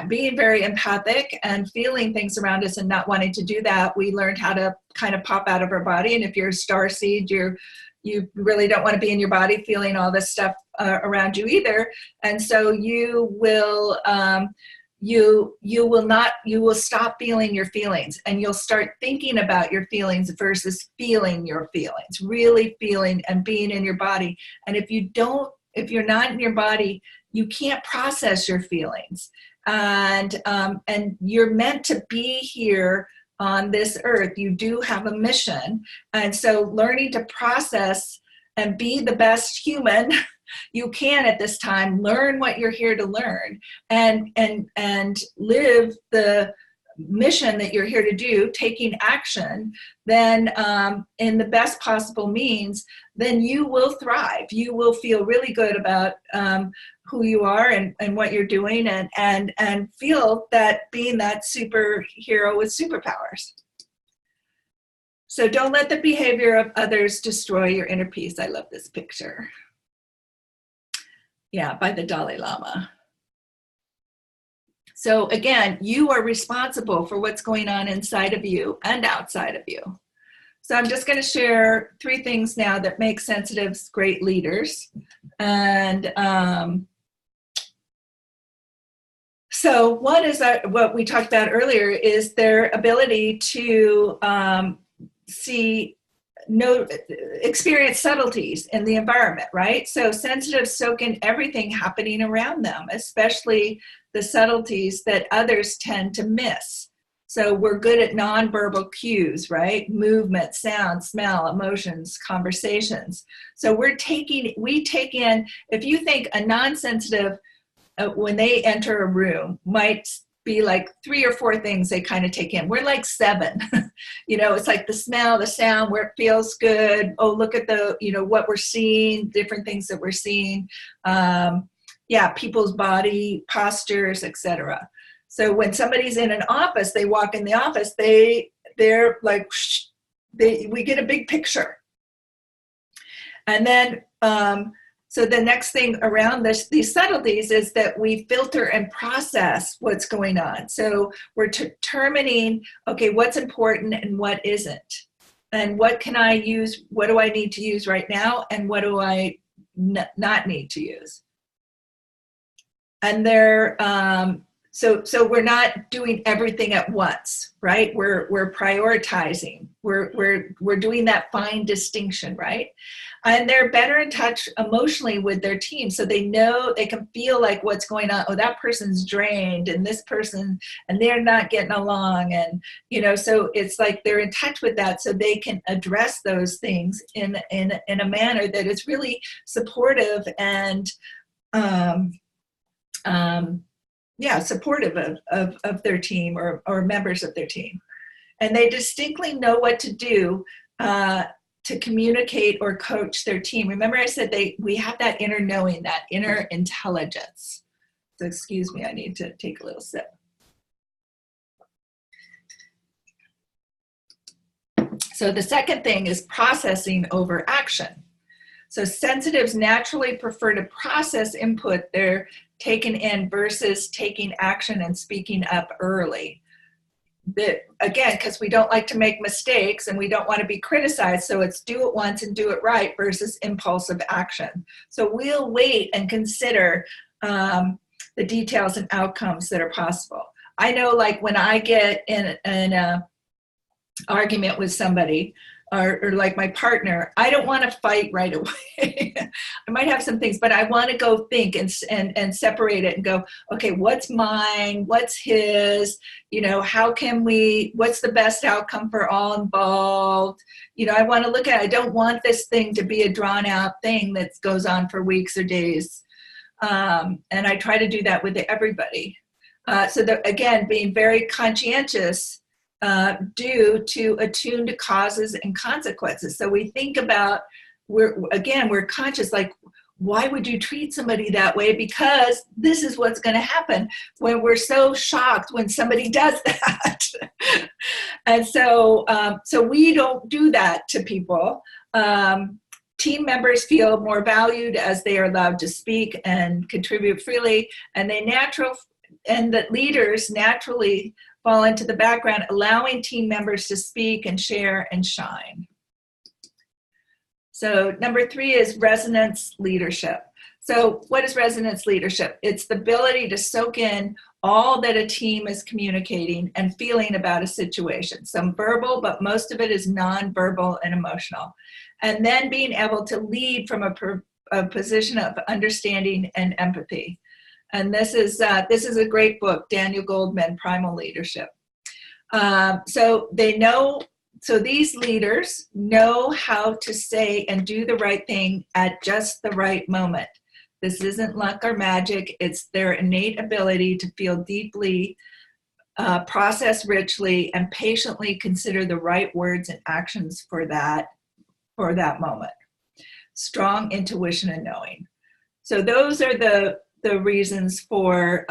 being very empathic and feeling things around us and not wanting to do that, we learned how to kind of pop out of our body. And if you're a starseed, you really don't want to be in your body feeling all this stuff around you either. And so you will stop feeling your feelings, and you'll start thinking about your feelings versus feeling your feelings, really feeling and being in your body. And if you're not in your body, you can't process your feelings. And you're meant to be here on this earth. You do have a mission. And so learning to process and be the best human you can at this time, learn what you're here to learn, and live the mission that you're here to do, taking action, then in the best possible means, then you will thrive. You will feel really good about who you are and what you're doing, and feel that being that superhero with superpowers. So don't let the behavior of others destroy your inner peace. I love this picture. Yeah, by the Dalai Lama. So again, you are responsible for what's going on inside of you and outside of you. So I'm just going to share 3 things now that make sensitives great leaders. And so one is what we talked about earlier, is their ability to experience subtleties in the environment, right? So sensitives soak in everything happening around them, especially the subtleties that others tend to miss. So we're good at nonverbal cues, right? Movement, sound, smell, emotions, conversations. So we take in, if you think a non-sensitive, when they enter a room, might be like 3 or 4 things they kind of take in. We're like 7. It's like the smell, the sound, where it feels good. Oh, look at what we're seeing, different things that we're seeing. People's body postures, etc. So when somebody's in an office, they walk in the office, they're like, we get a big picture. And then, so the next thing around these subtleties is that we filter and process what's going on. So we're determining, okay, what's important and what isn't. And what can I use? What do I need to use right now? And what do I not need to use? And so we're not doing everything at once, right? We're prioritizing. We're doing that fine distinction, right? And they're better in touch emotionally with their team, so they know, they can feel like what's going on. Oh, that person's drained, and this person, and they're not getting along, and so it's like they're in touch with that, so they can address those things in a manner that is really supportive and supportive of their team or members of their team. And they distinctly know what to do to communicate or coach their team. Remember I said we have that inner knowing, that inner intelligence. So excuse me, I need to take a little sip. So the second thing is processing over action. So sensitives naturally prefer to process input they're taken in versus taking action and speaking up early. Again, because we don't like to make mistakes and we don't want to be criticized, so it's do it once and do it right versus impulsive action. So we'll wait and consider the details and outcomes that are possible. I know, like, when I get in an argument with somebody, or like my partner, I don't want to fight right away. I might have some things, but I want to go think and separate it and go, okay, what's mine? What's his? You know, how can what's the best outcome for all involved? You know, I want to look at it. I don't want this thing to be a drawn out thing that goes on for weeks or days. And I try to do that with everybody. So that, again, being very conscientious, due to attune to causes and consequences. So we think about, we're conscious, like, why would you treat somebody that way? Because this is what's going to happen when we're so shocked when somebody does that. And so, so we don't do that to people. Team members feel more valued as they are allowed to speak and contribute freely, and that leaders naturally fall into the background, allowing team members to speak and share and shine. So number 3 is resonance leadership. So what is resonance leadership? It's the ability to soak in all that a team is communicating and feeling about a situation. Some verbal, but most of it is non-verbal and emotional. And then being able to lead from a position of understanding and empathy. And this is a great book, Daniel Goldman, Primal Leadership. So these leaders know how to say and do the right thing at just the right moment. This isn't luck or magic. It's their innate ability to feel deeply, process richly, and patiently consider the right words and actions for that moment. Strong intuition and knowing. So those are the reasons for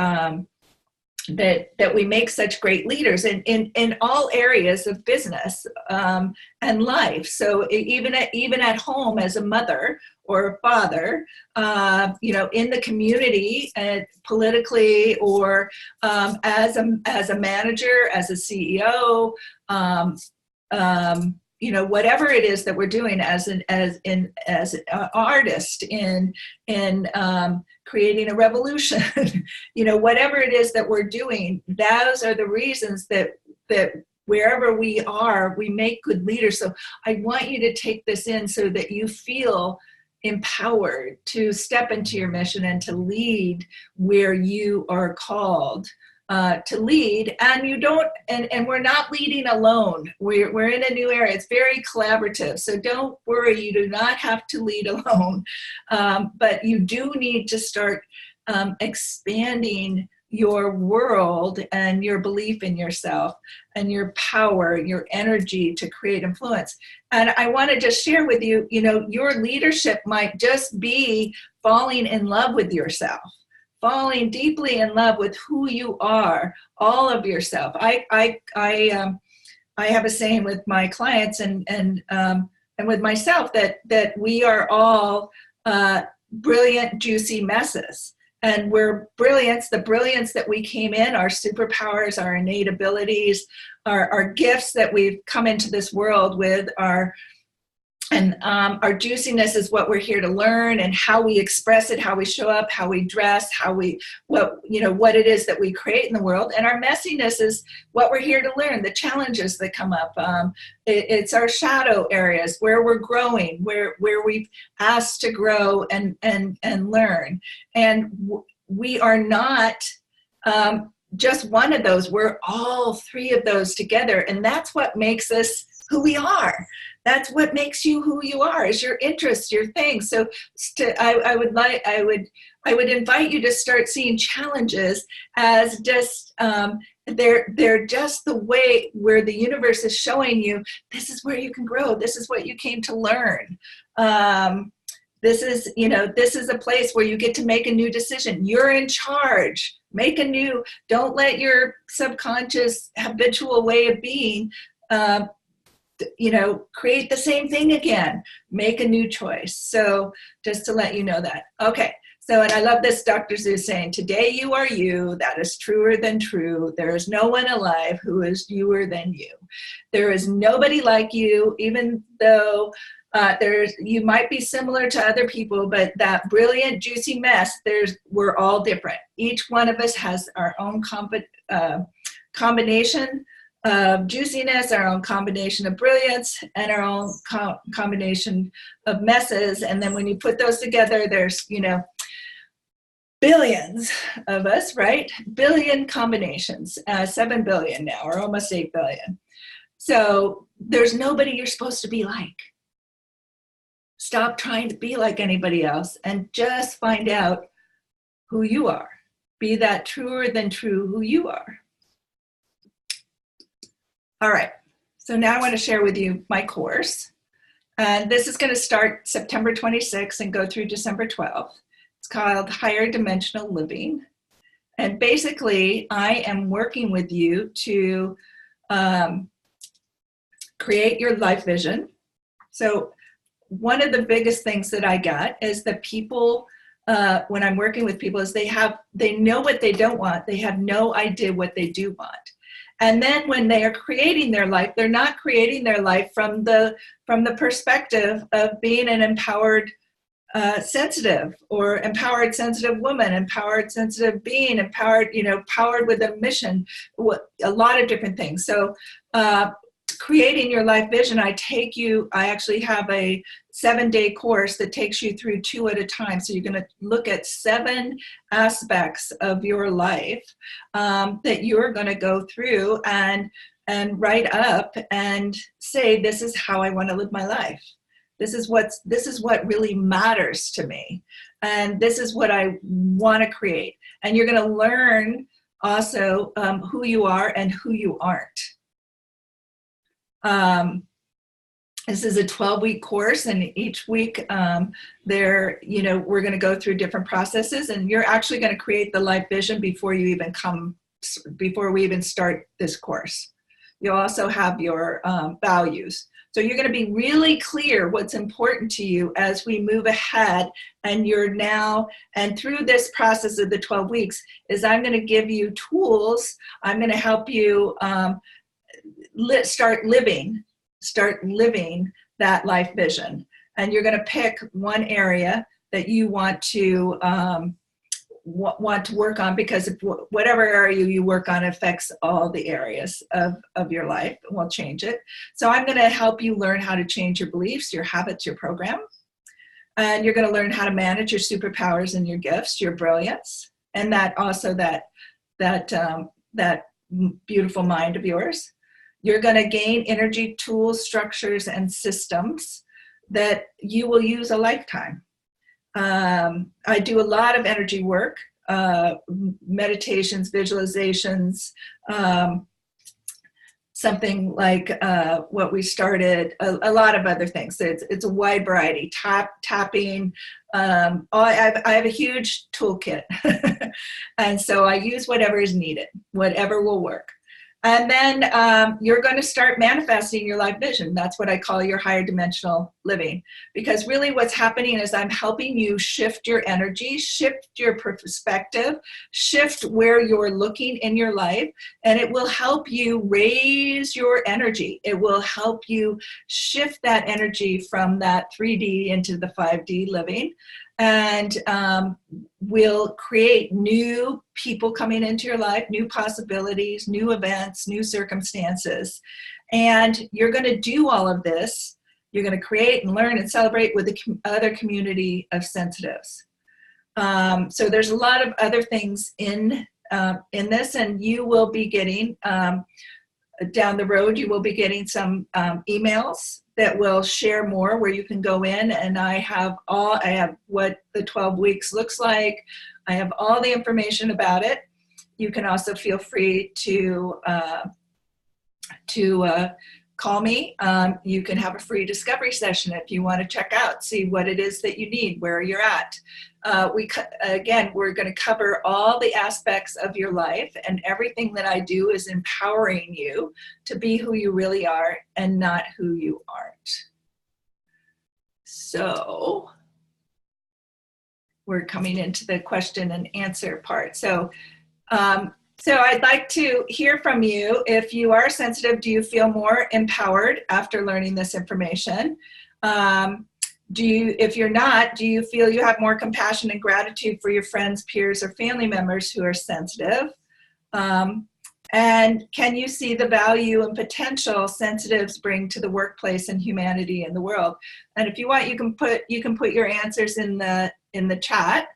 that we make such great leaders in all areas of business and life. So even at home, as a mother or a father, you know, in the community, politically, or as a manager, as a CEO, you know, whatever it is that we're doing as an artist in creating a revolution, you know, whatever it is that we're doing, those are the reasons that wherever we are, we make good leaders. So I want you to take this in so that you feel empowered to step into your mission and to lead where you are called to lead. And you don't, and we're not leading alone. We're in a new area. It's very collaborative. So don't worry, you do not have to lead alone. But you do need to start expanding your world and your belief in yourself and your power, your energy to create influence. And I want to just share with you, you know, your leadership might just be falling in love with yourself, falling deeply in love with who you are, all of yourself. I have a saying with my clients and with myself that we are all brilliant, juicy messes. And we're brilliance, the brilliance that we came in, our superpowers, our innate abilities, our gifts that we've come into this world with, our juiciness is what we're here to learn, and how we express it, how we show up, how we dress, what it is that we create in the world. And our messiness is what we're here to learn, the challenges that come up. It's our shadow areas where we're growing, where we've asked to grow and learn. And we are not just one of those. We're all 3 of those together, and that's what makes us who we are. That's what makes you who you are, is your interests, your things. So I would invite you to start seeing challenges as just they're just the way where the universe is showing you this is where you can grow. This is what you came to learn. This is, you know, this is a place where you get to make a new decision. You're in charge. Make a new, don't let your subconscious habitual way of being, you know, create the same thing again. Make a new choice. So just to let you know that. Okay. So, and I love this Dr. Zeus saying, today you are you. That is truer than true. There is no one alive who is youer than you. There is nobody like you, even though you might be similar to other people, but that brilliant, juicy mess, we're all different. Each one of us has our own combination of juiciness, our own combination of brilliance, and our own combination of messes. And then when you put those together, there's, you know, billions of us, right? Billion combinations, 7 billion now, or almost 8 billion. So there's nobody you're supposed to be like. Stop trying to be like anybody else and just find out who you are. Be that truer than true who you are. All right, so now I want to share with you my course. And this is going to start September 26th and go through December 12th. It's called Higher Dimensional Living. And basically, I am working with you to create your life vision. So one of the biggest things that I got is that people, when I'm working with people, is they know what they don't want. They have no idea what they do want. And then when they are creating their life, they're not creating their life from the perspective of being an empowered sensitive, or empowered sensitive woman, empowered sensitive being, empowered, you know, powered with a mission, a lot of different things. So creating your life vision, I actually have a 7-day course that takes you through 2 at a time. So you're going to look at 7 aspects of your life that you're going to go through and write up and say, this is how I want to live my life. This is what really matters to me. And this is what I want to create. And you're going to learn also who you are and who you aren't. This is a 12-week course, and each week we're going to go through different processes, and you're actually going to create the life vision before we even start this course. You'll also have your values. So you're going to be really clear what's important to you as we move ahead, and through this process of the 12 weeks is I'm going to give you tools. I'm going to help you start living that life vision. And you're going to pick one area that you want to work on, because if whatever area you work on affects all the areas of your life, we'll change it. So I'm going to help you learn how to change your beliefs, your habits, your program. And you're going to learn how to manage your superpowers and your gifts, your brilliance, and that beautiful mind of yours. You're going to gain energy, tools, structures, and systems that you will use a lifetime. I do a lot of energy work, meditations, visualizations, something like what we started, a lot of other things. It's a wide variety, tapping. I have a huge toolkit. And so I use whatever is needed, whatever will work. And then you're going to start manifesting your life vision. That's what I call your higher dimensional living. Because really what's happening is I'm helping you shift your energy, shift your perspective, shift where you're looking in your life, and it will help you raise your energy. It will help you shift that energy from that 3D into the 5D living. And will create new people coming into your life, new possibilities, new events, new circumstances. And you're going to do all of this. You're going to create and learn and celebrate with the other community of sensitives. So there's a lot of other things in this, and you will be getting, down the road, you will be getting some emails that will share more, where you can go in, and I have what the 12 weeks looks like. I have all the information about it. You can also feel free to call me. You can have a free discovery session if you want to check out, see what it is that you need, where you're at. Again, we're going to cover all the aspects of your life, and everything that I do is empowering you to be who you really are and not who you aren't. So we're coming into the question and answer part. So I'd like to hear from you. If you are sensitive, do you feel more empowered after learning this information? If you're not, do you feel you have more compassion and gratitude for your friends, peers, or family members who are sensitive? And can you see the value and potential sensitives bring to the workplace and humanity in the world? And if you want, you can put your answers in the chat.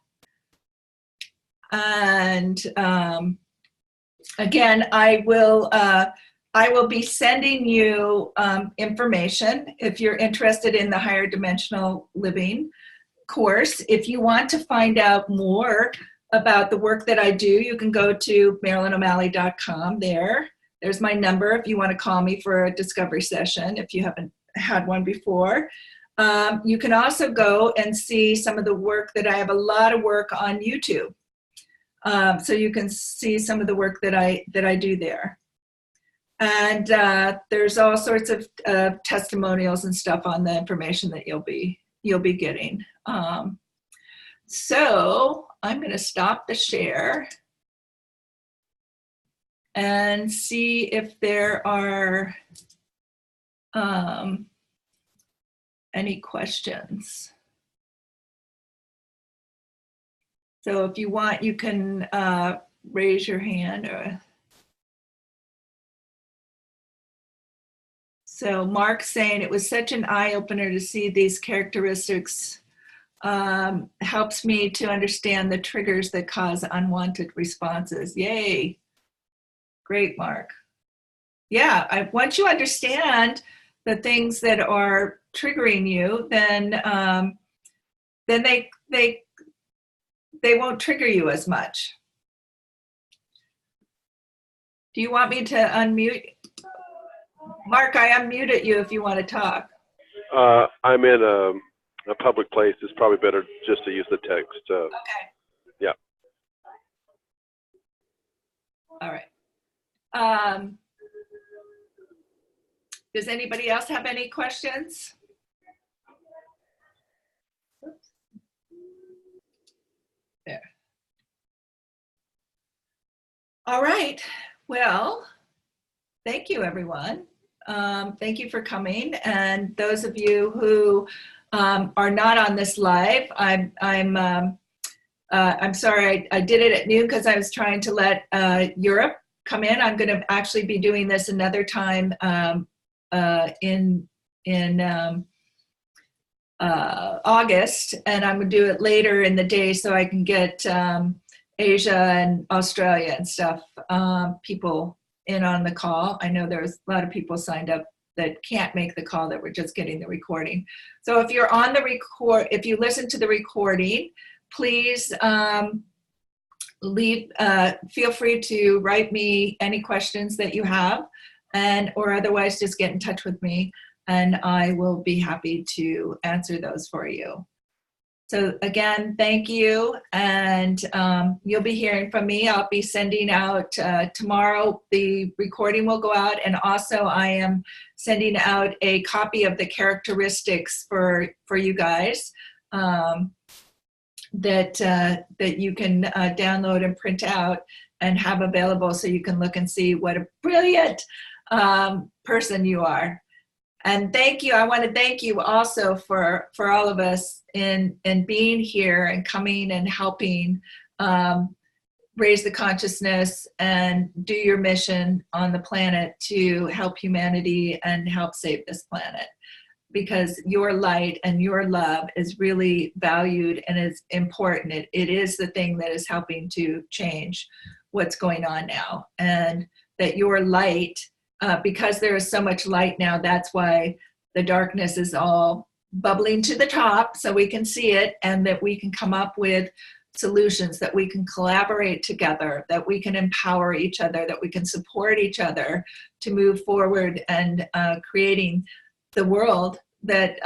And again, I will be sending you information if you're interested in the Higher Dimensional Living course. If you want to find out more about the work that I do, you can go to MarilynO'Malley.com. There's my number if you want to call me for a discovery session, if you haven't had one before. You can also go and see some of the work that I have a lot of work on YouTube. So you can see some of the work that I do there. And there's all sorts of testimonials and stuff on the information that you'll be getting. So I'm going to stop the share and see if there are any questions. So if you want, you can raise your hand. So Mark's saying it was such an eye-opener to see these characteristics. Helps me to understand the triggers that cause unwanted responses. Yay. Great, Mark. Yeah, once you understand the things that are triggering you, then they won't trigger you as much. Do you want me to unmute? Mark, I unmuted you if you want to talk. I'm in a public place. It's probably better just to use the text. Okay. Yeah. All right. Does anybody else have any questions? There. All right. Well, thank you, everyone. Thank you for coming. And those of you who are not on this live, I'm sorry I did it at noon because I was trying to let Europe come in. I'm going to actually be doing this another time in August, and I'm going to do it later in the day so I can get Asia and Australia and stuff people in on the call. I know there's a lot of people signed up that can't make the call, that we're just getting the recording. So if you're on the if you listen to the recording, please feel free to write me any questions that you have, or otherwise just get in touch with me and I will be happy to answer those for you. So again, thank you, and you'll be hearing from me. I'll be sending out tomorrow, the recording will go out, and also I am sending out a copy of the characteristics for you guys that you can download and print out and have available so you can look and see what a brilliant person you are. And thank you. I want to thank you also for all of us in being here and coming and helping raise the consciousness and do your mission on the planet to help humanity and help save this planet. Because your light and your love is really valued and is important. It is the thing that is helping to change what's going on now. And that your light, because there is so much light now, that's why the darkness is all bubbling to the top so we can see it, and that we can come up with solutions, that we can collaborate together, that we can empower each other, that we can support each other to move forward and creating the world that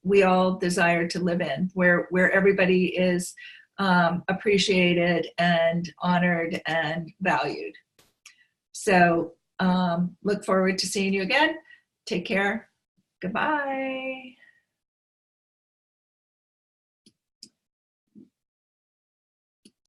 we all desire to live in, where everybody is appreciated and honored and valued. So look forward to seeing you again. Take care. Goodbye.